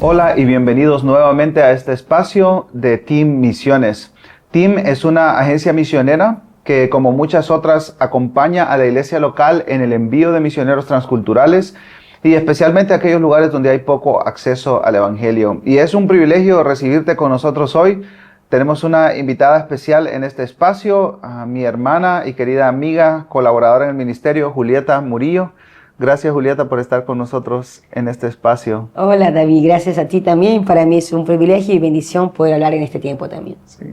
Hola y bienvenidos nuevamente a este espacio de Team Misiones. Team es una agencia misionera que, como muchas otras, acompaña a la iglesia local en el envío de misioneros transculturales y especialmente a aquellos lugares donde hay poco acceso al evangelio. Y es un privilegio recibirte con nosotros hoy. Tenemos una invitada especial en este espacio, a mi hermana y querida amiga, colaboradora en el ministerio, Julieta Murillo. Gracias, Julieta, por estar con nosotros en este espacio. Hola, David. Gracias a ti también. Para mí es un privilegio y bendición poder hablar en este tiempo también. Sí.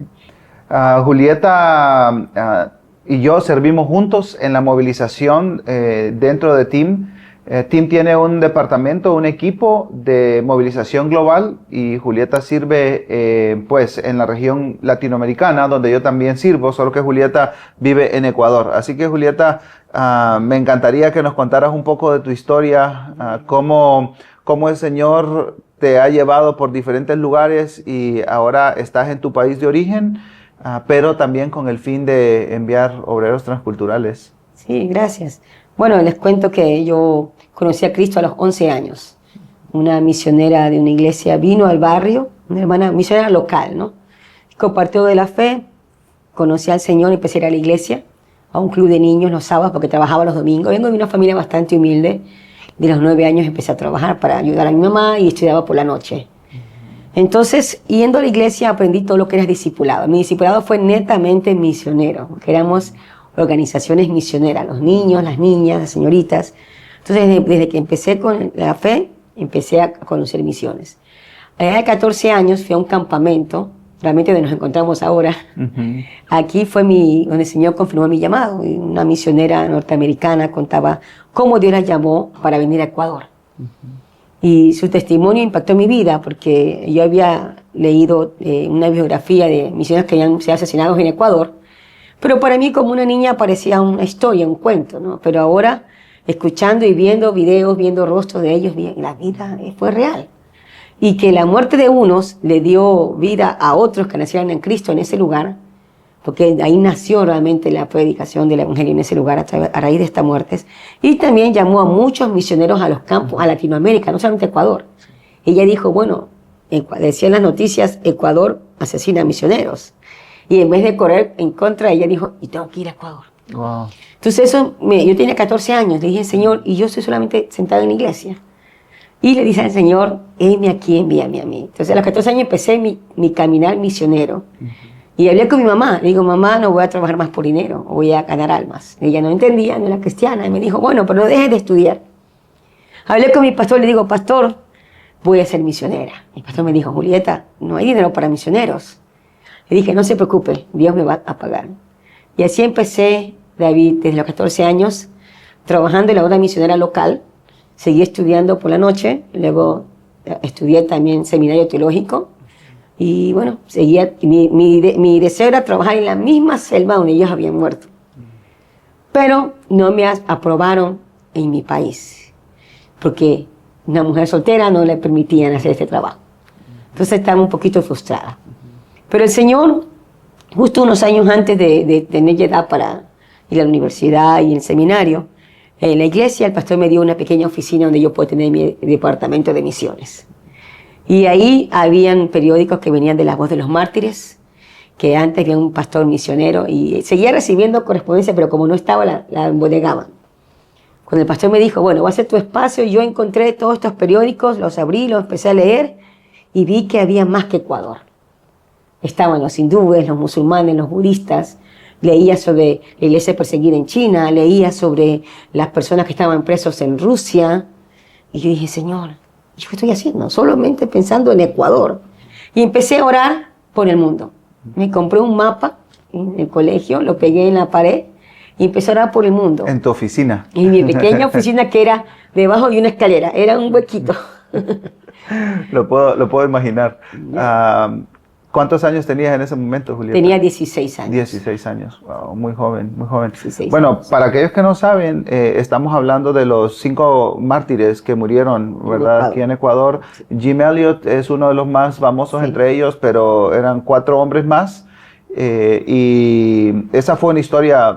Julieta y yo servimos juntos en la movilización dentro de Team. Team tiene un departamento, un equipo de movilización global y Julieta sirve pues en la región latinoamericana, donde yo también sirvo, solo que Julieta vive en Ecuador. Así que, Julieta, me encantaría que nos contaras un poco de tu historia, cómo el Señor te ha llevado por diferentes lugares y ahora estás en tu país de origen, pero también con el fin de enviar obreros transculturales. Sí, gracias. Bueno, les cuento que yo conocí a Cristo a los 11 años. Una misionera de una iglesia vino al barrio, una hermana misionera local, ¿no? Compartió de la fe, conocí al Señor y empecé a ir a la iglesia, a un club de niños los sábados porque trabajaba los domingos. Vengo de una familia bastante humilde. De los 9 años empecé a trabajar para ayudar a mi mamá y estudiaba por la noche. Entonces, yendo a la iglesia aprendí todo lo que era discipulado. Mi discipulado fue netamente misionero, que éramos organizaciones misioneras, los niños, las niñas, las señoritas. Entonces, desde que empecé con la fe, empecé a conocer misiones. A la edad de 14 años fui a un campamento, realmente donde nos encontramos ahora. Aquí fue donde el Señor confirmó mi llamado. Una misionera norteamericana contaba cómo Dios la llamó para venir a Ecuador. Y su testimonio impactó mi vida porque yo había leído una biografía de misioneros que habían sido asesinados en Ecuador. Pero para mí, como una niña, parecía una historia, un cuento, ¿no? Pero ahora, escuchando y viendo videos, viendo rostros de ellos, la vida fue real. Y que la muerte de unos le dio vida a otros que nacieron en Cristo en ese lugar, porque ahí nació realmente la predicación del evangelio en ese lugar a raíz de estas muertes. Y también llamó a muchos misioneros a los campos, a Latinoamérica, no solamente a Ecuador. Ella dijo, bueno, decían las noticias, Ecuador asesina misioneros. Y en vez de correr en contra, ella dijo, y tengo que ir a Ecuador. Wow. Entonces yo tenía 14 años, le dije, Señor, y yo estoy solamente sentado en la iglesia. Y le dije al Señor, heme aquí, envíame a mí. Entonces a los 14 años empecé mi caminar misionero. Y hablé con mi mamá, le digo, mamá, no voy a trabajar más por dinero, voy a ganar almas. Ella no entendía, no era cristiana, y me dijo, bueno, pero no dejes de estudiar. Hablé con mi pastor, le digo, pastor, voy a ser misionera. Mi pastor me dijo, Julieta, no hay dinero para misioneros. Le dije, no se preocupe, Dios me va a pagar. Y así empecé, David, desde los 14 años, trabajando en la obra misionera local. Seguí estudiando por la noche, luego estudié también seminario teológico. Y bueno, seguía, mi deseo era trabajar en la misma selva donde ellos habían muerto. Pero no me aprobaron en mi país, porque una mujer soltera no le permitían hacer este trabajo. Entonces estaba un poquito frustrada. Pero el Señor, justo unos años antes de tener edad para ir a la universidad y el seminario, en la iglesia el pastor me dio una pequeña oficina donde yo puedo tener mi departamento de misiones. Y ahí habían periódicos que venían de La Voz de los Mártires, que antes había un pastor misionero, y seguía recibiendo correspondencia, pero como no estaba, la embodegaban. Cuando el pastor me dijo, bueno, va a ser tu espacio, yo encontré todos estos periódicos, los abrí, los empecé a leer, y vi que había más que Ecuador. Estaban los hindúes, los musulmanes, los budistas. Leía sobre la iglesia perseguida en China, leía sobre las personas que estaban presos en Rusia. Y yo dije, Señor, ¿yo qué estoy haciendo? Solamente pensando en Ecuador. Y empecé a orar por el mundo. Me compré un mapa en el colegio, lo pegué en la pared y empecé a orar por el mundo. ¿En tu oficina? En mi pequeña oficina que era debajo de una escalera, era un huequito. Lo puedo imaginar. ¿Cuántos años tenías en ese momento, Julieta? Tenía 16 años. 16 años, wow, muy joven, muy joven. 16 bueno, años. Para aquellos que no saben, estamos hablando de los 5 mártires que murieron, ¿verdad? Aquí en Ecuador. Jim Elliot es uno de los más famosos entre ellos, pero eran 4 hombres más. Y esa fue una historia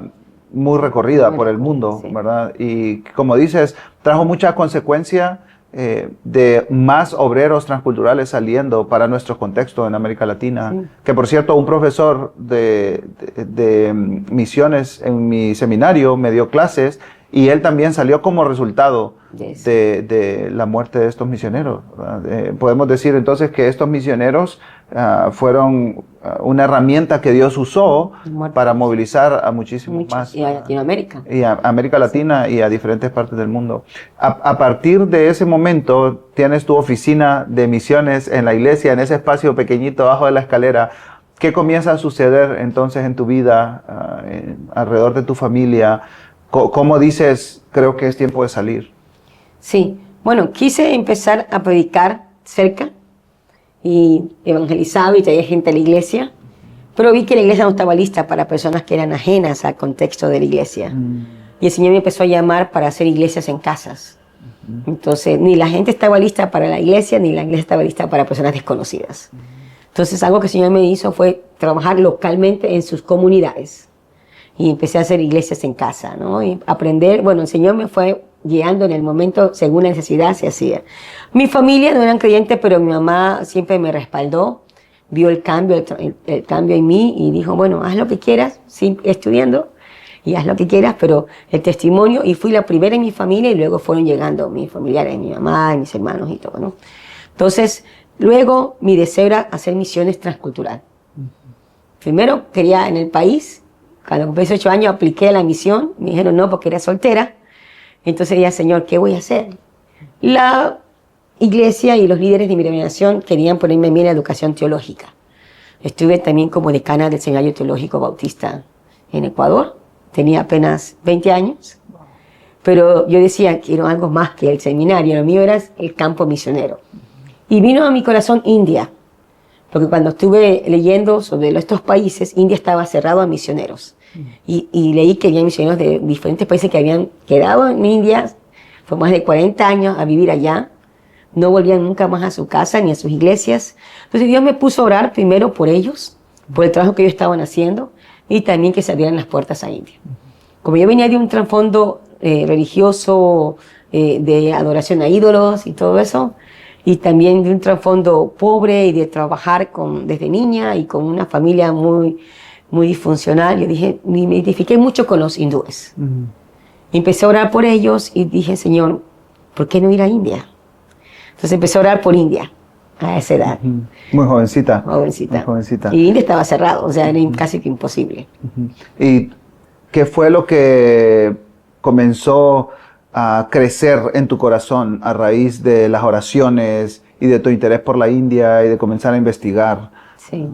muy recorrida por el mundo, ¿verdad? Y como dices, trajo mucha consecuencia de más obreros transculturales saliendo para nuestro contexto en América Latina. Sí. Que por cierto, un profesor de misiones en mi seminario me dio clases y él también salió como resultado de la muerte de estos misioneros. Podemos decir entonces que estos misioneros fueron una herramienta que Dios usó para movilizar a muchísimos más. Y a Latinoamérica. Y a América Latina, sí, y a diferentes partes del mundo. A partir de ese momento, tienes tu oficina de misiones en la iglesia, en ese espacio pequeñito abajo de la escalera. ¿Qué comienza a suceder entonces en tu vida, alrededor de tu familia? ¿Cómo dices, creo que es tiempo de salir? Sí, bueno, quise empezar a predicar cerca y evangelizaba y traía gente a la iglesia, pero vi que la iglesia no estaba lista para personas que eran ajenas al contexto de la iglesia. Y el Señor me empezó a llamar para hacer iglesias en casas. Entonces, ni la gente estaba lista para la iglesia, ni la iglesia estaba lista para personas desconocidas. Entonces, algo que el Señor me hizo fue trabajar localmente en sus comunidades. Y empecé a hacer iglesias en casa, ¿no? Y aprender, bueno, el Señor me fue guiando en el momento, según la necesidad se hacía. Mi familia no eran creyentes, pero mi mamá siempre me respaldó, vio el cambio en mí y dijo, bueno, haz lo que quieras, sí, estudiando, y haz lo que quieras, pero el testimonio, y fui la primera en mi familia y luego fueron llegando mis familiares, mi mamá, mis hermanos y todo, ¿no? Entonces, luego mi deseo era hacer misiones transcultural. Primero quería en el país. Cuando cumplí 18 años apliqué a la misión, me dijeron no porque era soltera. Entonces dije, Señor, ¿qué voy a hacer? La iglesia y los líderes de mi denominación querían ponerme a mí en la educación teológica. Estuve también como decana del Seminario Teológico Bautista en Ecuador. Tenía apenas 20 años. Pero yo decía, quiero algo más que el seminario. Lo mío era el campo misionero. Y vino a mi corazón India. Porque cuando estuve leyendo sobre estos países, India estaba cerrado a misioneros. Y leí que había misioneros de diferentes países que habían quedado en India, por más de 40 años a vivir allá. No volvían nunca más a su casa ni a sus iglesias. Entonces Dios me puso a orar primero por ellos, por el trabajo que ellos estaban haciendo, y también que se abrieran las puertas a India. Como yo venía de un trasfondo religioso, de adoración a ídolos y todo eso, y también de un trasfondo pobre y de trabajar desde niña y con una familia muy disfuncional. Yo dije, me identifiqué mucho con los hindúes. Empecé a orar por ellos y dije, Señor, ¿por qué no ir a India? Entonces empecé a orar por India a esa edad. Muy jovencita. Jovencita. Muy jovencita. Y India estaba cerrado, o sea, era casi que imposible. ¿Y qué fue lo que comenzó a crecer en tu corazón a raíz de las oraciones y de tu interés por la India y de comenzar a investigar? Sí.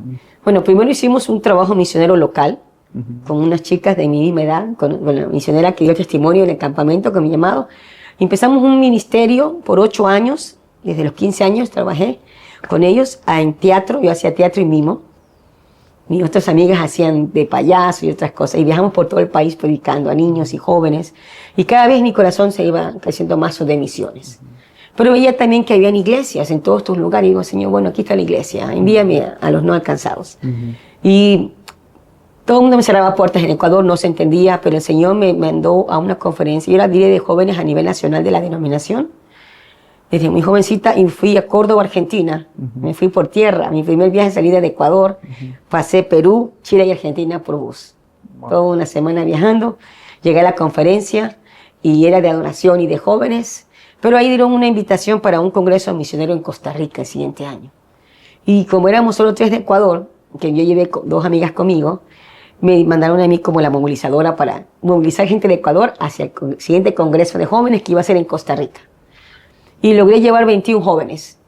Bueno, primero hicimos un trabajo misionero local con unas chicas de mi misma edad, con la misionera que dio testimonio en el campamento con mi llamado. Empezamos un ministerio por 8 años, desde los 15 años trabajé con ellos en teatro. Yo hacía teatro y mimo. Mis otras amigas hacían de payaso y otras cosas. Y viajamos por todo el país predicando a niños y jóvenes. Y cada vez mi corazón se iba creciendo más sobre misiones. Pero veía también que habían iglesias en todos estos lugares. Y digo, Señor, bueno, aquí está la iglesia. Envíame a los no alcanzados. Y todo el mundo me cerraba puertas en Ecuador, no se entendía. Pero el Señor me mandó a una conferencia. Yo era líder de jóvenes a nivel nacional de la denominación. Desde muy jovencita y fui a Córdoba, Argentina. Me fui por tierra. Mi primer viaje salida de Ecuador. Pasé Perú, Chile y Argentina por bus. Toda una semana viajando. Llegué a la conferencia y era de adoración y de jóvenes. Pero ahí dieron una invitación para un congreso misionero en Costa Rica el siguiente año. Y como éramos solo 3 de Ecuador, que yo llevé 2 amigas conmigo, me mandaron a mí como la movilizadora para movilizar gente de Ecuador hacia el siguiente congreso de jóvenes que iba a ser en Costa Rica. Y logré llevar 21 jóvenes.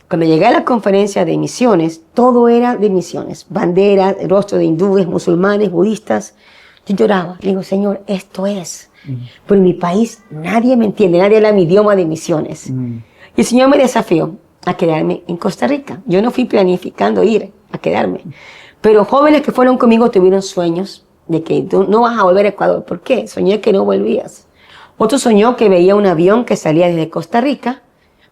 Cuando llegué a la conferencia de misiones, todo era de misiones. Banderas, rostros de hindúes, musulmanes, budistas. Yo lloraba. Le digo, Señor, esto es. Pero en mi país nadie me entiende, nadie habla mi idioma de misiones. Y el Señor me desafió a quedarme en Costa Rica. Yo no fui planificando ir a quedarme. Pero jóvenes que fueron conmigo tuvieron sueños de que tú no vas a volver a Ecuador. ¿Por qué? Soñé que no volvías. Otro soñó que veía un avión que salía desde Costa Rica,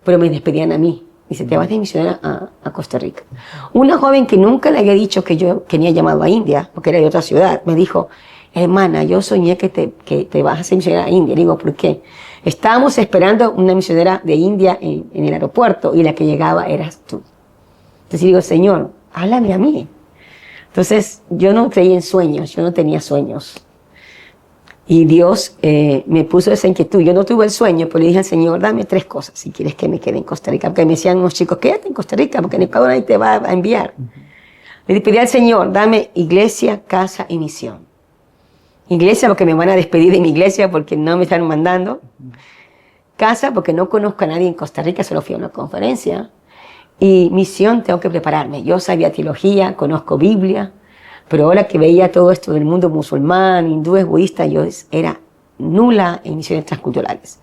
pero me despedían a mí. Dice, te vas de misionera a Costa Rica. Una joven que nunca le había dicho que yo tenía llamado a India, porque era de otra ciudad, me dijo, hermana, yo soñé que te vas a ser misionera a India. Le digo, ¿por qué? Estábamos esperando una misionera de India en el aeropuerto y la que llegaba eras tú. Entonces digo, Señor, háblame a mí. Entonces yo no creí en sueños, yo no tenía sueños. Y Dios me puso esa inquietud. Yo no tuve el sueño, pero le dije al Señor, dame 3 cosas si quieres que me quede en Costa Rica. Porque me decían unos chicos, quédate en Costa Rica, porque en Ecuador nadie te va a enviar. Le pedí al Señor, dame iglesia, casa y misión. Iglesia, porque me van a despedir de mi iglesia porque no me están mandando. Casa, porque no conozco a nadie en Costa Rica, solo fui a una conferencia. Y misión, tengo que prepararme. Yo sabía teología, conozco Biblia, pero ahora que veía todo esto del mundo musulmán, hindú, budista, yo era nula en misiones transculturales.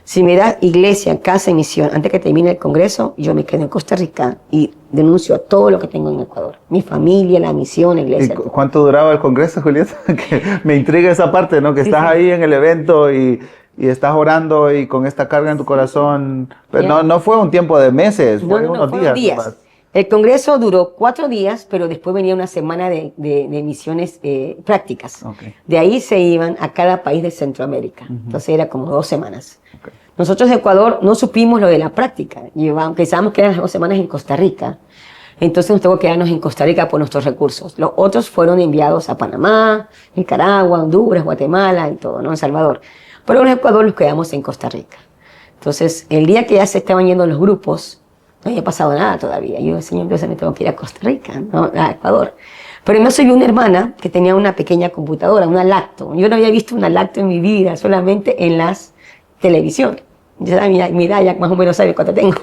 Si me da iglesia, casa y misión, antes que termine el congreso, yo me quedo en Costa Rica y denuncio todo lo que tengo en Ecuador. Mi familia, la misión, la iglesia. ¿Y cuánto duraba el congreso, Julieta? Que me intriga esa parte, ¿no? Que estás ahí en el evento y estás orando y con esta carga en tu corazón. Pero no fue un tiempo de meses, fue unos días. El congreso duró 4 días, pero después venía una semana de misiones prácticas. Okay. De ahí se iban a cada país de Centroamérica. Entonces era como 2 semanas. Okay. Nosotros de Ecuador no supimos lo de la práctica. Pensábamos que eran 2 semanas en Costa Rica. Entonces nos tocó quedarnos en Costa Rica por nuestros recursos. Los otros fueron enviados a Panamá, Nicaragua, Honduras, Guatemala y todo, ¿no? En Salvador. Pero en Ecuador nos quedamos en Costa Rica. Entonces, el día que ya se estaban yendo los grupos, no había pasado nada todavía. Yo, Señor, entonces me tengo que ir a Costa Rica, ¿no? A Ecuador. Pero yo soy una hermana que tenía una pequeña computadora, una lacto. Yo no había visto una lacto en mi vida, solamente en las televisión. Ya mi edad ya más o menos sabe cuánto tengo.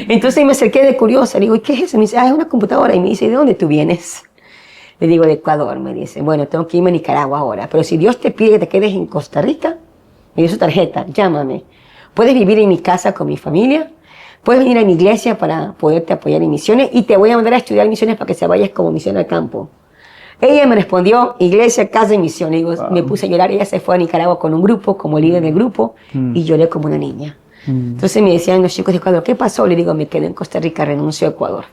Entonces me acerqué de curiosa, le digo, ¿y qué es eso? Me dice, es una computadora. Y me dice, ¿de dónde tú vienes? Le digo, de Ecuador. Me dice, bueno, tengo que irme a Nicaragua ahora. Pero si Dios te pide que te quedes en Costa Rica, me dio su tarjeta, llámame. Puedes vivir en mi casa con mi familia. Puedes venir a mi iglesia para poderte apoyar en misiones y te voy a mandar a estudiar misiones para que se vayas como misión al campo. Ella me respondió, iglesia, casa y misión. Y digo, me puse a llorar. Ella se fue a Nicaragua con un grupo, como líder del grupo, y lloré como una niña. Entonces me decían los chicos de Ecuador, ¿qué pasó? Le digo, me quedé en Costa Rica, renuncio a Ecuador.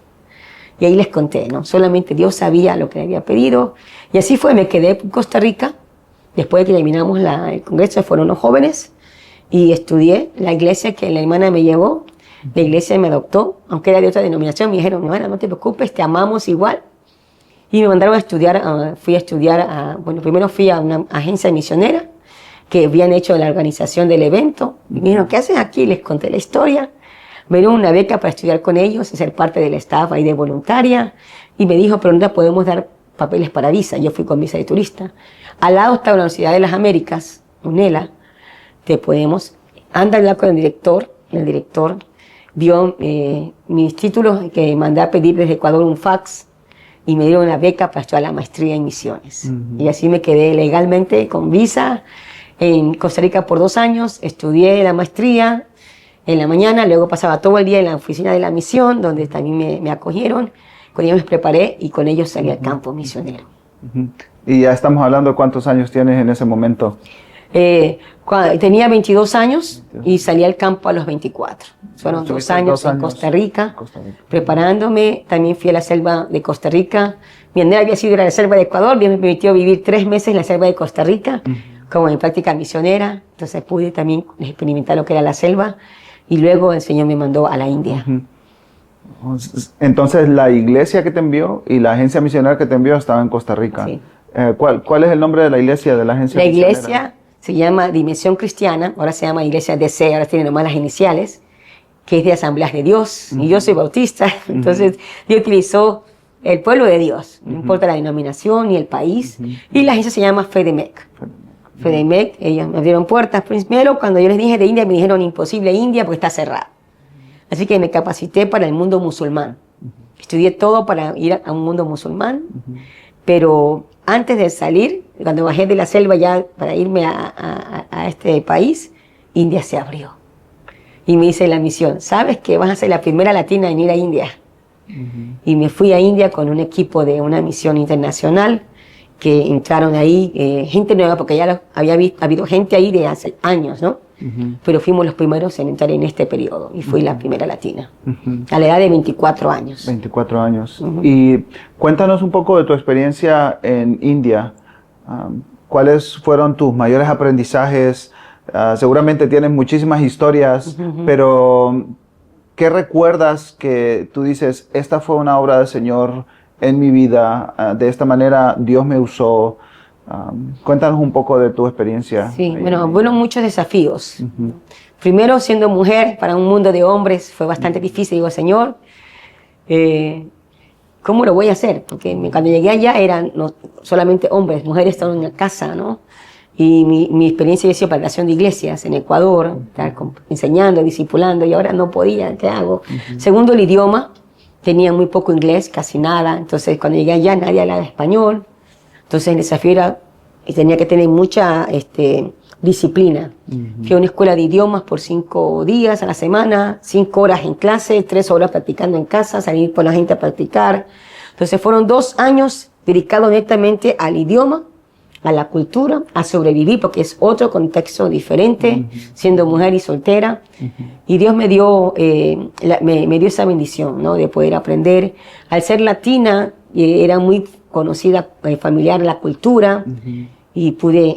Y ahí les conté, ¿no? Solamente Dios sabía lo que le había pedido. Y así fue, me quedé en Costa Rica. Después de que terminamos el congreso, fueron los jóvenes. Y estudié la iglesia que la hermana me llevó. La iglesia me adoptó, aunque era de otra denominación. Me dijeron, hermana, no te preocupes, te amamos igual. Y me mandaron a estudiar, primero fui a una agencia misionera que habían hecho la organización del evento. Y me dijeron, ¿qué hacen aquí? Les conté la historia. Me dieron una beca para estudiar con ellos y ser parte del staff ahí de voluntaria. Y me dijo, pero no te podemos dar papeles para visa. Yo fui con visa de turista. Al lado está la Universidad de las Américas, UNELA. Anda a hablar con el director. El director vio mis títulos que mandé a pedir desde Ecuador un fax y me dieron una beca para estudiar la maestría en misiones. Y así me quedé legalmente con visa en Costa Rica por 2 años. Estudié la maestría en la mañana, luego pasaba todo el día en la oficina de la misión, donde también me acogieron. Con ellos me preparé y con ellos salí al campo misionero. Y ya estamos hablando de cuántos años tienes en ese momento. Tenía 22 años y salí al campo a los 24. Fueron 2 años en Costa Rica, preparándome. También fui a la selva de Costa Rica. Mi anhelo había sido ir a la selva de Ecuador. Dios me permitió vivir 3 meses en la selva de Costa Rica, como en práctica misionera. Entonces pude también experimentar lo que era la selva. Y luego el Señor me mandó a la India. Entonces la iglesia que te envió y la agencia misionera que te envió estaba en Costa Rica. Sí. ¿Cuál es el nombre de la iglesia, de la agencia misionera? La iglesia se llama Dimensión Cristiana, ahora se llama Iglesia DC, ahora tiene nomás las iniciales, que es de Asambleas de Dios, y yo soy bautista, entonces Dios utilizó el pueblo de Dios, no importa la denominación ni el país, y la agencia se llama FEDEMEC. FEDEMEC, ellos me abrieron puertas. Primero, cuando yo les dije de India, me dijeron imposible India porque está cerrada. Así que me capacité para el mundo musulmán. Estudié todo para ir a un mundo musulmán, pero antes de salir, cuando bajé de la selva ya para irme a este país, India se abrió. Y me hice la misión, ¿sabes que vas a ser la primera latina en ir a India? Y me fui a India con un equipo de una misión internacional que entraron ahí, gente nueva, porque ya había habido gente ahí de hace años, ¿no? Pero fuimos los primeros en entrar en este periodo y fui la primera latina, a la edad de 24 años. 24 años. Y cuéntanos un poco de tu experiencia en India. ¿Cuáles fueron tus mayores aprendizajes? Seguramente tienes muchísimas historias, pero ¿qué recuerdas que tú dices, esta fue una obra del Señor en mi vida, de esta manera Dios me usó? Cuéntanos un poco de tu experiencia. Sí, bueno, muchos desafíos. Primero, siendo mujer para un mundo de hombres fue bastante difícil. Digo, Señor, ¿cómo lo voy a hacer? Porque cuando llegué allá eran no solamente hombres, mujeres estaban en la casa, ¿no? Y mi experiencia había sido plantación de iglesias en Ecuador, enseñando, discipulando, y ahora no podía, ¿qué hago? Segundo, el idioma, tenía muy poco inglés, casi nada. Entonces, cuando llegué allá nadie hablaba español. Entonces, el desafío era, tenía que tener mucha disciplina. Fui a una escuela de idiomas por 5 días a la semana, 5 horas en clase, 3 horas practicando en casa, salir con la gente a practicar. Entonces fueron 2 años dedicados netamente al idioma, a la cultura, a sobrevivir, porque es otro contexto diferente, siendo mujer y soltera. Y Dios me dio, me dio esa bendición, ¿no? De poder aprender. Al ser latina, era muy conocida, familiar la cultura, y pude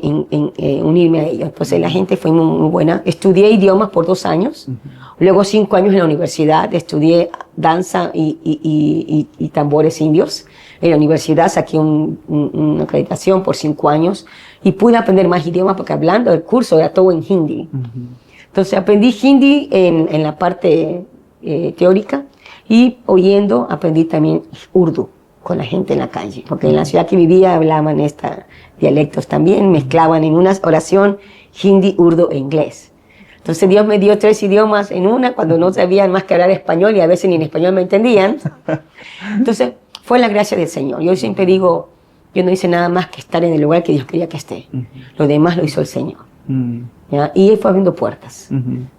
unirme a ellos. Entonces la gente fue muy buena. Estudié idiomas por 2 años, luego 5 años en la universidad, estudié danza y tambores indios. En la universidad saqué una acreditación por 5 años y pude aprender más idiomas porque hablando del curso era todo en hindi. Entonces aprendí hindi en la parte teórica y oyendo aprendí también urdu con la gente en la calle, porque en la ciudad que vivía hablaban dialectos también, mezclaban en una oración hindi, urdu e inglés. Entonces Dios me dio 3 idiomas en una cuando no sabían más que hablar español y a veces ni en español me entendían. Entonces fue la gracia del Señor. Yo siempre digo, yo no hice nada más que estar en el lugar que Dios quería que esté. Lo demás lo hizo el Señor. ¿Ya? Y Él fue abriendo puertas,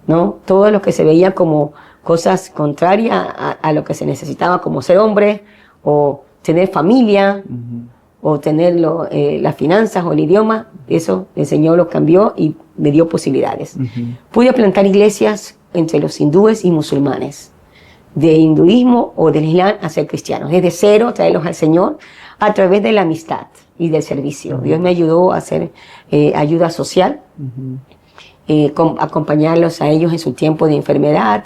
¿no? Todo lo que se veía como cosas contrarias a lo que se necesitaba como ser hombre o tener familia o tener las finanzas o el idioma, eso el Señor lo cambió y me dio posibilidades. Pude plantar iglesias entre los hindúes y musulmanes, de hinduismo o del islam a ser cristianos, desde cero traerlos al Señor a través de la amistad y del servicio. Dios me ayudó a hacer ayuda social, acompañarlos a ellos en su tiempo de enfermedad,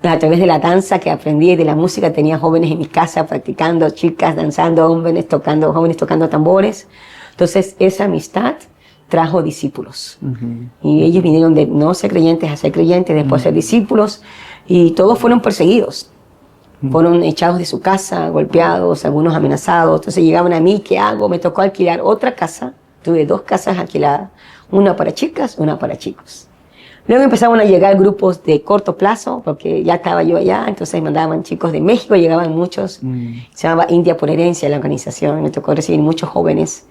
a través de la danza que aprendí y de la música. Tenía jóvenes en mi casa practicando, chicas danzando, jóvenes tocando tambores. Entonces esa amistad trajo discípulos. Y ellos vinieron de no ser creyentes a ser creyentes, después a ser discípulos, y todos fueron perseguidos. Fueron echados de su casa, golpeados, algunos amenazados. Entonces llegaban a mí, ¿qué hago? Me tocó alquilar otra casa. Tuve 2 casas alquiladas, una para chicas, una para chicos. Luego empezaron a llegar grupos de corto plazo, porque ya estaba yo allá, entonces mandaban chicos de México, llegaban muchos. Se llamaba India por Herencia la organización, me tocó recibir muchos jóvenes.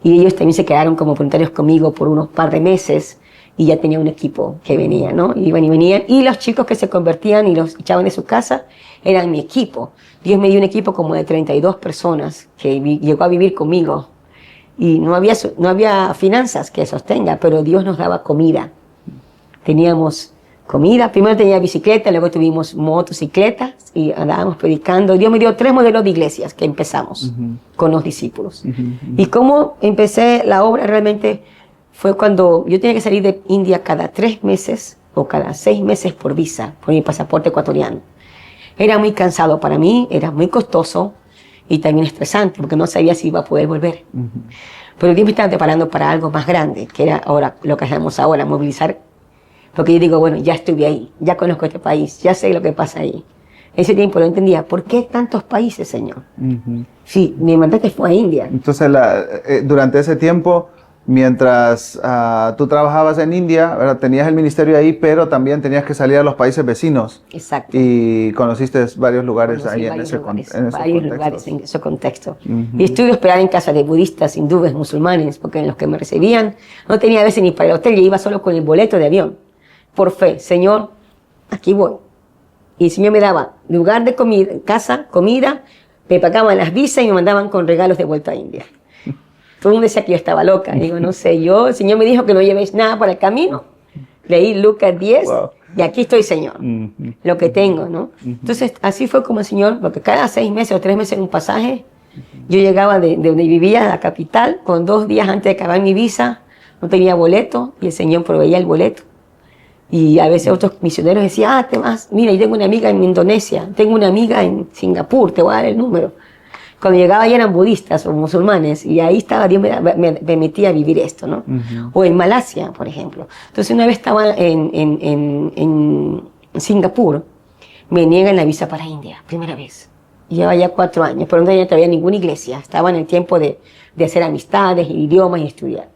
Y ellos también se quedaron como voluntarios conmigo por unos par de meses, y ya tenía un equipo que venía, ¿no? Iban y venían, y los chicos que se convertían y los echaban de su casa eran mi equipo. Dios me dio un equipo como de 32 personas que llegó a vivir conmigo. Y no había finanzas que sostenga, pero Dios nos daba comida. Teníamos comida, primero tenía bicicleta, luego tuvimos motocicletas y andábamos predicando. Dios me dio 3 modelos de iglesias que empezamos con los discípulos. Y cómo empecé la obra realmente fue cuando yo tenía que salir de India cada 3 meses o cada 6 meses por visa, por mi pasaporte ecuatoriano. Era muy cansado para mí, era muy costoso y también estresante porque no sabía si iba a poder volver. Pero Dios me estaba preparando para algo más grande, que era ahora lo que hacemos ahora, movilizar. Porque yo digo, bueno, ya estuve ahí, ya conozco este país, ya sé lo que pasa ahí. En ese tiempo no entendía, ¿por qué tantos países, Señor? Sí, mi mandato fue a India. Entonces, durante ese tiempo, mientras tú trabajabas en India, ¿verdad? Tenías el ministerio ahí, pero también tenías que salir a los países vecinos. Exacto. Y conociste varios lugares ahí en ese contexto. Y estuve hospedada en casa de budistas, hindúes, musulmanes, porque en los que me recibían no tenía a veces ni para el hotel, yo iba solo con el boleto de avión. Por fe, Señor, aquí voy. Y el Señor me daba lugar de comida, casa, comida, me pagaban las visas y me mandaban con regalos de vuelta a India. Todo el mundo decía que yo estaba loca. Digo, no sé, el Señor me dijo que no llevéis nada para el camino. Leí Lucas 10 y aquí estoy, Señor. Lo que tengo, ¿no? Entonces, así fue como el Señor, porque cada 6 meses o 3 meses en un pasaje, Yo llegaba de donde vivía, a la capital, con 2 días antes de acabar mi visa, no tenía boleto y el Señor proveía el boleto. Y a veces otros misioneros decían, te vas, mira, yo tengo una amiga en Indonesia, tengo una amiga en Singapur, te voy a dar el número. Cuando llegaba ya eran budistas o musulmanes y ahí estaba, Dios me metía a vivir esto, ¿no? O en Malasia, por ejemplo. Entonces una vez estaba en Singapur, me niegan la visa para India, primera vez. Lleva ya 4 años, pero no tenía todavía ninguna iglesia. Estaba en el tiempo de hacer amistades, idiomas y estudiar.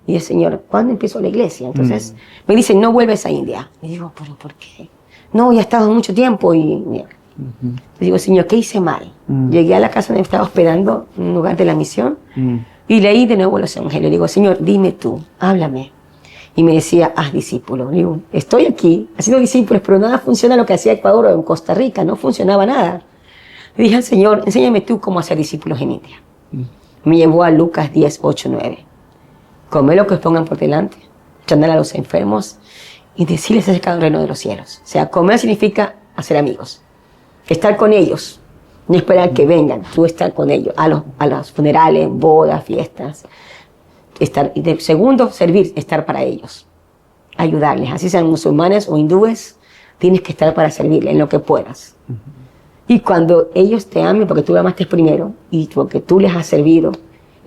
Y el Señor, ¿cuándo empiezo la iglesia? Entonces me dicen, no vuelves a India. Y digo, ¿pero por qué? No, ya he estado mucho tiempo y... Le digo, Señor, ¿qué hice mal? Llegué a la casa donde estaba hospedando, en un lugar de la misión, y leí de nuevo los evangelios. Le digo, Señor, dime tú, háblame. Y me decía, haz discípulos. Le digo, estoy aquí haciendo discípulos, pero nada funciona lo que hacía Ecuador o en Costa Rica, no funcionaba nada. Le dije al Señor, enséñame tú cómo hacer discípulos en India. Me llevó a Lucas 10, 8, 9. Comer lo que os pongan por delante, sanar a los enfermos y decirles acerca del reino de los cielos. O sea, comer significa hacer amigos, estar con ellos, no esperar que vengan, tú estar con ellos, a los funerales, bodas, fiestas. Y de segundo, servir, estar para ellos, ayudarles, así sean musulmanes o hindúes, tienes que estar para servirles en lo que puedas. Y cuando ellos te amen, porque tú lo amaste primero y porque tú les has servido,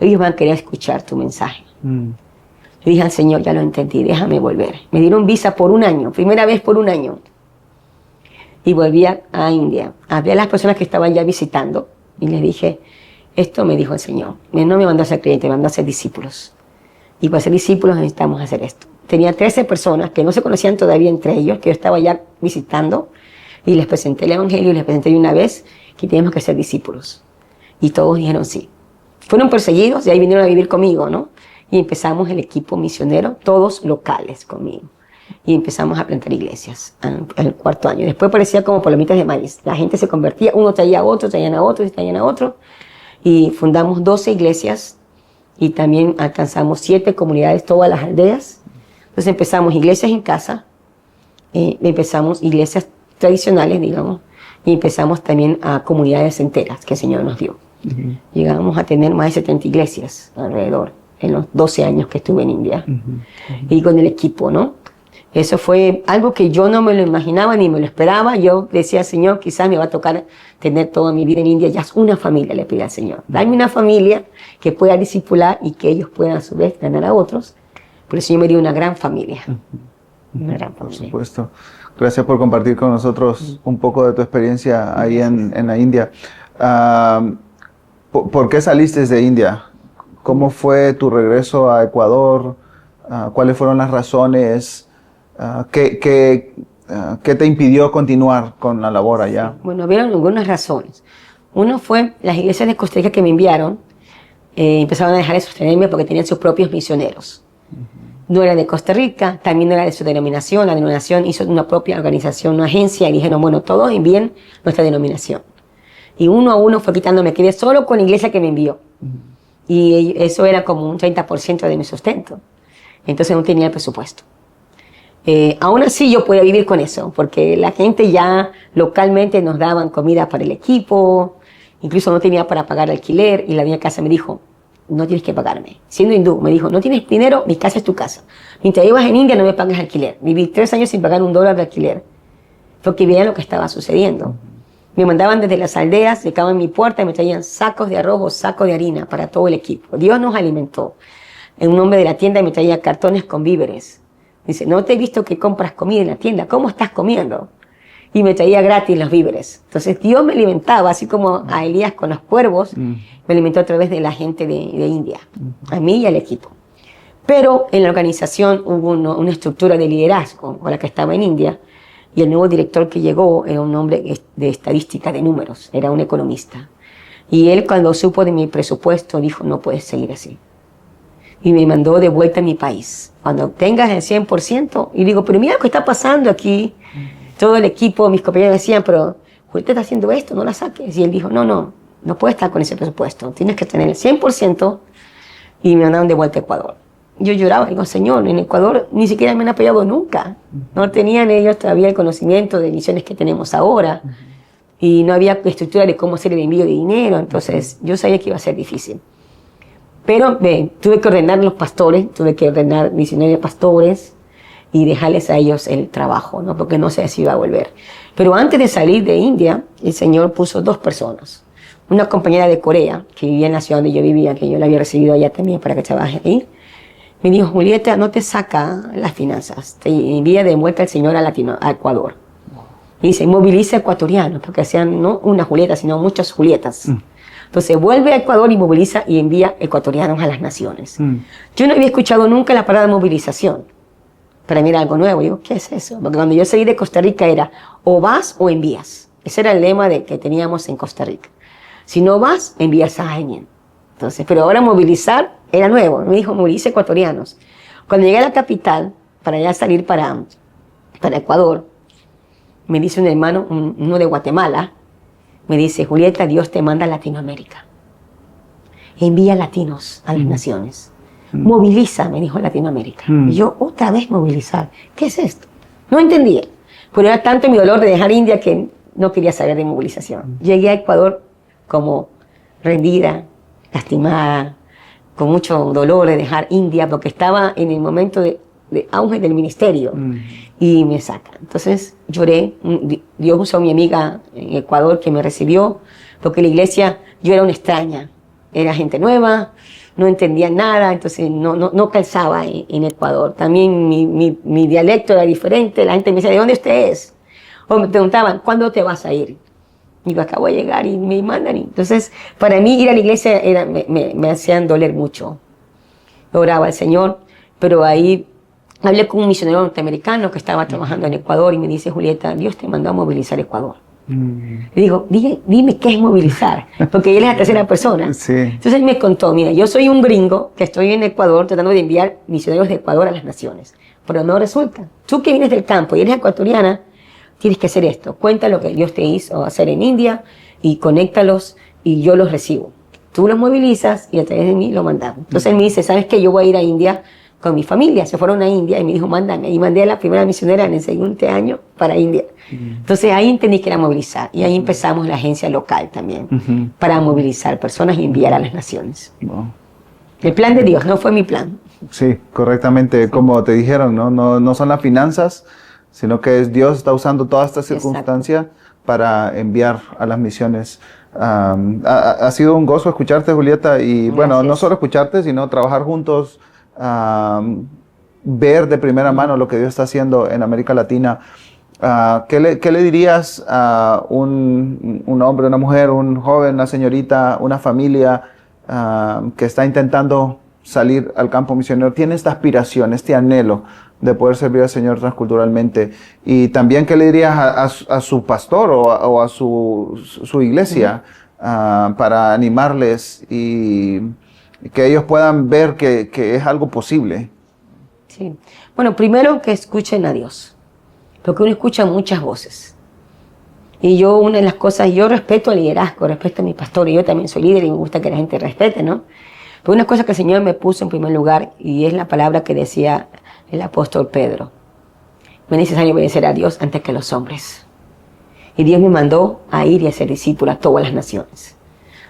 ellos van a querer escuchar tu mensaje. Le dije al Señor, ya lo entendí, déjame volver. Me dieron visa por 1 año, primera vez por 1 año. Y volví a India. Hablé a las personas que estaban ya visitando y les dije, esto me dijo el Señor. No me mandó a ser creyente, me mandó a ser discípulos. Y para ser discípulos necesitamos hacer esto. Tenía 13 personas que no se conocían todavía entre ellos, que yo estaba ya visitando, y les presenté el evangelio y les presenté una vez que teníamos que ser discípulos. Y todos dijeron sí. Fueron perseguidos y ahí vinieron a vivir conmigo, ¿no? Y empezamos el equipo misionero, todos locales conmigo. Y empezamos a plantar iglesias al 4.º año. Después parecía como palomitas de maíz. La gente se convertía, uno traía a otro, traían a otro, traían a otro. Y fundamos 12 iglesias y también alcanzamos 7 comunidades, todas las aldeas. Entonces empezamos iglesias en casa, empezamos iglesias tradicionales, digamos, y empezamos también a comunidades enteras que el Señor nos dio. Llegamos a tener más de 70 iglesias alrededor en los 12 años que estuve en India. Y con el equipo, ¿no? Eso fue algo que yo no me lo imaginaba ni me lo esperaba. Yo decía, Señor, quizás me va a tocar tener toda mi vida en India. Ya es una familia, le pido al Señor. Dame una familia que pueda discipular y que ellos puedan a su vez ganar a otros. Pero el Señor me dio una gran familia. Una gran familia. Por supuesto. Gracias por compartir con nosotros un poco de tu experiencia ahí en la India. ¿Por qué saliste de India? ¿Cómo fue tu regreso a Ecuador? ¿Cuáles fueron las razones? ¿Qué te impidió continuar con la labor allá? Bueno, hubieron algunas razones. Uno fue las iglesias de Costa Rica que me enviaron, empezaron a dejar de sostenerme porque tenían sus propios misioneros. No era de Costa Rica, también no era de su denominación. La denominación hizo una propia organización, una agencia, y dijeron, bueno, todos envíen nuestra denominación. Y uno a uno fue quitando, me quedé solo con la iglesia que me envió. Y eso era como un 30% de mi sustento. Entonces no tenía el presupuesto. Aún así yo podía vivir con eso, porque la gente ya localmente nos daban comida para el equipo, incluso no tenía para pagar alquiler, y la dueña de casa me dijo, no tienes que pagarme. Siendo hindú, me dijo, no tienes dinero, mi casa es tu casa. Mientras ibas en India no me pagues alquiler. Viví 3 años sin pagar $1 de alquiler, porque veían lo que estaba sucediendo. Me mandaban desde las aldeas, llegaban a mi puerta y me traían sacos de arroz o sacos de harina para todo el equipo. Dios nos alimentó. Un hombre de la tienda me traía cartones con víveres. Dice, no te he visto que compras comida en la tienda, ¿cómo estás comiendo? Y me traía gratis los víveres. Entonces Dios me alimentaba, así como a Elías con los cuervos, me alimentó a través de la gente de India, a mí y al equipo. Pero en la organización hubo una estructura de liderazgo con la que estaba en India, y el nuevo director que llegó era un hombre de estadística, de números, era un economista. Y él, cuando supo de mi presupuesto, dijo, no puedes seguir así. Y me mandó de vuelta a mi país. Cuando tengas el 100%, y digo, pero mira lo que está pasando aquí. Todo el equipo, mis compañeros decían, pero usted está haciendo esto, no la saques. Y él dijo, no puedes estar con ese presupuesto, tienes que tener el 100%, y me mandaron de vuelta a Ecuador. Yo lloraba, digo, Señor, en Ecuador ni siquiera me han apoyado nunca. No tenían ellos todavía el conocimiento de misiones que tenemos ahora. y no había estructura de cómo hacer el envío de dinero, entonces yo sabía que iba a ser difícil. Pero tuve que ordenar los pastores, tuve que ordenar misioneros pastores y dejarles a ellos el trabajo, ¿no? Porque no sé si iba a volver. Pero antes de salir de India, el Señor puso 2 personas. Una compañera de Corea, que vivía en la ciudad donde yo vivía, que yo la había recibido allá también para que trabaje ahí, me dijo, Julieta, no te saca las finanzas, te envía de vuelta el Señor a Ecuador. Y dice, moviliza ecuatorianos, porque hacían no una Julieta, sino muchas Julietas. Entonces vuelve a Ecuador y moviliza y envía ecuatorianos a las naciones. Yo no había escuchado nunca la palabra movilización. Para mí era algo nuevo. Digo, ¿qué es eso? Porque cuando yo salí de Costa Rica era o vas o envías. Ese era el lema que teníamos en Costa Rica. Si no vas, envías a alguien. Entonces, pero ahora movilizar era nuevo. Me dijo, moviliza ecuatorianos. Cuando llegué a la capital, para ya salir para Ecuador, me dice un hermano, uno de Guatemala, me dice, Julieta, Dios te manda a Latinoamérica. Envía latinos a las naciones. Moviliza, me dijo Latinoamérica. Y yo, otra vez movilizar. ¿Qué es esto? No entendía. Pero era tanto mi dolor de dejar India que no quería saber de movilización. Llegué a Ecuador como rendida, lastimada, con mucho dolor de dejar India, porque estaba en el momento de auge del ministerio. Y me saca. Entonces lloré. Dios usó a mi amiga en Ecuador que me recibió, porque la iglesia, yo era una extraña. Era gente nueva, no entendía nada, entonces no calzaba en Ecuador. También mi dialecto era diferente. La gente me decía, ¿de dónde usted es? O me preguntaban, ¿cuándo te vas a ir? Y yo acabo de llegar y me mandan. Entonces, para mí ir a la iglesia me hacían doler mucho. Oraba al Señor, pero ahí hablé con un misionero norteamericano que estaba trabajando en Ecuador y me dice, Julieta, Dios te mandó a movilizar Ecuador. Le digo, dime qué es movilizar, porque él es la tercera persona. Sí. Entonces él me contó, mira, yo soy un gringo que estoy en Ecuador tratando de enviar misioneros de Ecuador a las naciones, pero no resulta. Tú que vienes del campo y eres ecuatoriana, tienes que hacer esto. Cuenta lo que Dios te hizo hacer en India y conéctalos y yo los recibo. Tú los movilizas y a través de mí lo mandamos. Entonces él me dice, ¿sabes qué? Yo voy a ir a India con mi familia. Se fueron a India y me dijo, mándame. Y mandé a la primera misionera en el siguiente año para India. Entonces ahí entendí que era movilizar. Y ahí empezamos la agencia local también para movilizar personas y enviar a las naciones. El plan de Dios, no fue mi plan. Sí, correctamente. Sí. Como te dijeron, no son las finanzas, sino que es Dios está usando toda esta circunstancia para enviar a las misiones. Ha sido un gozo escucharte, Julieta, y gracias. Bueno, no solo escucharte, sino trabajar juntos, ver de primera mano lo que Dios está haciendo en América Latina. ¿Qué le dirías a un hombre, una mujer, un joven, una señorita, una familia que está intentando salir al campo misionero, tiene esta aspiración, este anhelo de poder servir al Señor transculturalmente? Y también, ¿qué le dirías a su pastor o a su iglesia para animarles y que ellos puedan ver que es algo posible? Sí. Bueno, primero que escuchen a Dios, porque uno escucha muchas voces. Y yo, una de las cosas, yo respeto el liderazgo, respeto a mi pastor, y yo también soy líder y me gusta que la gente respete, ¿no? Pero una cosa que el Señor me puso en primer lugar, y es la palabra que decía el apóstol Pedro: me es necesario obedecer a Dios antes que a los hombres. Y Dios me mandó a ir y a ser discípulo a todas las naciones.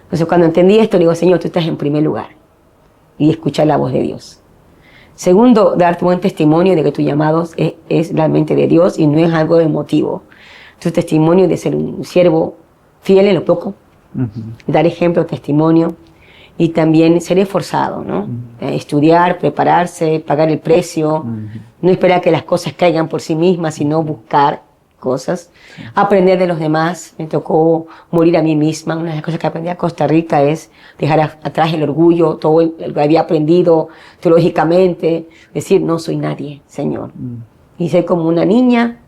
Entonces, cuando entendí esto, digo, Señor, tú estás en primer lugar. Y escuchar la voz de Dios. Segundo, darte buen testimonio de que tu llamado es realmente de Dios y no es algo emotivo. Tu testimonio de ser un siervo fiel en lo poco, dar ejemplo, testimonio, y también ser esforzado, ¿no? Estudiar, prepararse, pagar el precio, no esperar que las cosas caigan por sí mismas, sino buscar cosas, aprender de los demás. Me tocó morir a mí misma. Una de las cosas que aprendí a Costa Rica es dejar atrás el orgullo, todo lo que había aprendido teológicamente, decir, no soy nadie, Señor. Y ser como una niña,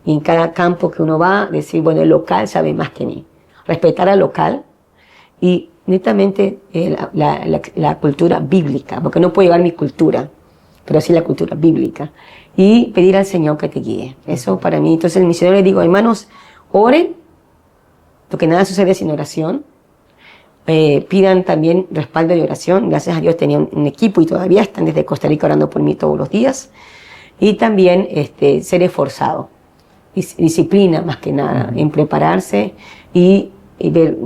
y en cada campo que uno va, decir, bueno, el local sabe más que mí. Respetar al local y netamente la cultura bíblica, porque no puedo llevar mi cultura, pero sí la cultura bíblica. Y pedir al Señor que te guíe. Eso para mí. Entonces el misionero le digo, hermanos, oren, porque nada sucede sin oración. Pidan también respaldo de oración. Gracias a Dios tenía un equipo y todavía están desde Costa Rica orando por mí todos los días. Y también ser esforzado. Disciplina más que nada, en prepararse,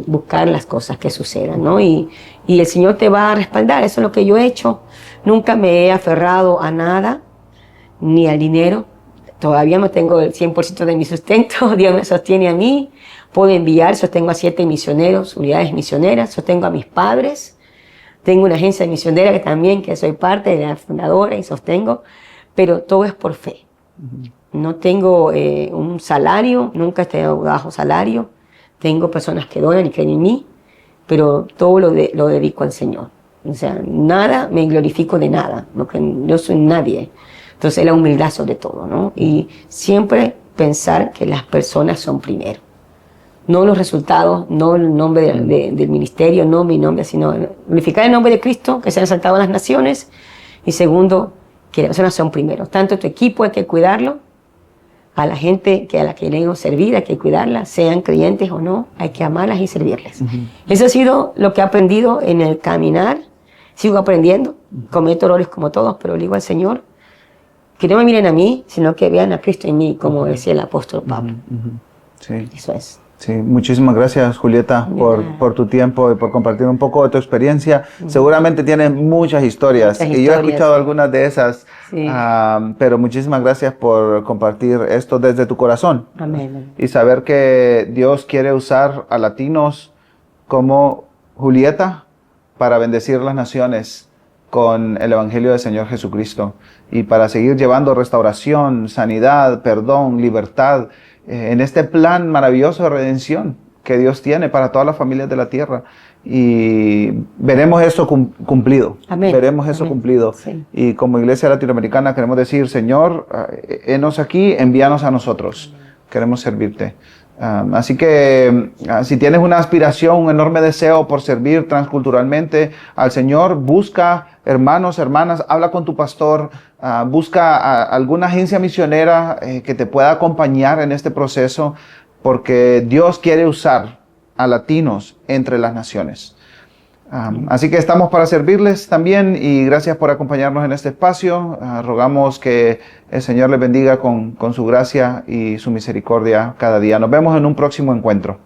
buscar las cosas que sucedan, ¿no? Y el Señor te va a respaldar. Eso es lo que yo he hecho. Nunca me he aferrado a nada, ni al dinero. Todavía no tengo el 100% de mi sustento. Dios me sostiene a mí. Puedo enviar, sostengo a 7 misioneros, unidades misioneras, sostengo a mis padres. Tengo una agencia misionera que soy parte de la fundadora y sostengo, pero todo es por fe. No tengo un salario, nunca he estado bajo salario. Tengo personas que donan y creen en mí, pero todo lo dedico al Señor. O sea, nada, me glorifico de nada, no soy nadie. Entonces, la humildad sobre todo, ¿no? Y siempre pensar que las personas son primero. No los resultados, no el nombre del ministerio, no mi nombre, sino glorificar el nombre de Cristo, que se han exaltado a las naciones. Y segundo, que las personas son primero. Tanto tu equipo hay que cuidarlo, a la gente a la que queremos servir hay que cuidarla, sean creyentes o no, hay que amarlas y servirles. Eso ha sido lo que he aprendido en el caminar. Sigo aprendiendo, cometo errores como todos, pero le digo al Señor que no me miren a mí, sino que vean a Cristo en mí, como decía el apóstol Pablo. Sí. Eso es. Sí, muchísimas gracias, Julieta, por tu tiempo y por compartir un poco de tu experiencia. Seguramente tienes muchas historias y yo he escuchado algunas de esas, pero muchísimas gracias por compartir esto desde tu corazón. Amén. Y saber que Dios quiere usar a latinos como Julieta para bendecir las naciones con el Evangelio del Señor Jesucristo y para seguir llevando restauración, sanidad, perdón, libertad, en este plan maravilloso de redención que Dios tiene para todas las familias de la tierra. Y veremos eso cumplido. Amén. Veremos eso cumplido. Sí. Y como Iglesia Latinoamericana queremos decir, Señor, henos aquí, envíanos a nosotros. Queremos servirte. Así que si tienes una aspiración, un enorme deseo por servir transculturalmente al Señor, busca hermanos, hermanas, habla con tu pastor, busca alguna agencia misionera que te pueda acompañar en este proceso, porque Dios quiere usar a latinos entre las naciones. Así que estamos para servirles también y gracias por acompañarnos en este espacio. Rogamos que el Señor les bendiga con su gracia y su misericordia cada día. Nos vemos en un próximo encuentro.